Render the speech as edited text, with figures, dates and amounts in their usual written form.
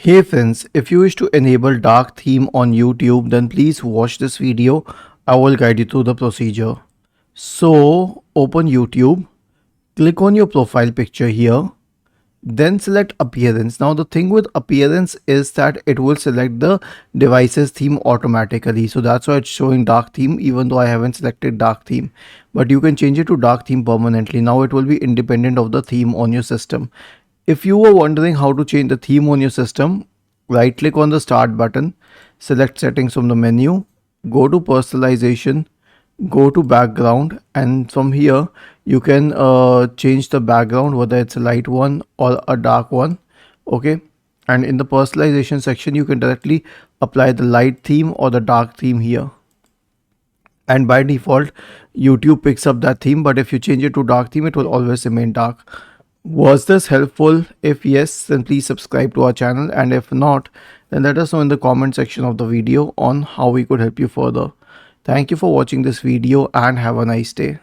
Hey friends, if you wish to enable dark theme on YouTube, then please watch this video. I will guide you through the procedure. So open YouTube, click on your profile picture here, then select appearance. Now the thing with appearance is that it will select the device's theme automatically. So that's why it's showing dark theme even though I haven't selected dark theme. But you can change it to dark theme permanently. Now it will be independent of the theme on your system. If you were wondering how to change the theme on your system, right click on the start button, select settings from the menu, go to personalization, go to background, and from here you can change the background whether it's a light one or a dark one. Okay, and in the personalization section you can directly apply the light theme or the dark theme here, and by default YouTube picks up that theme, but if you change it to dark theme it will always remain dark. Was this helpful? If yes, then please subscribe to our channel, and if not, then let us know in the comment section of the video on how we could help you further. Thank you for watching this video and have a nice day.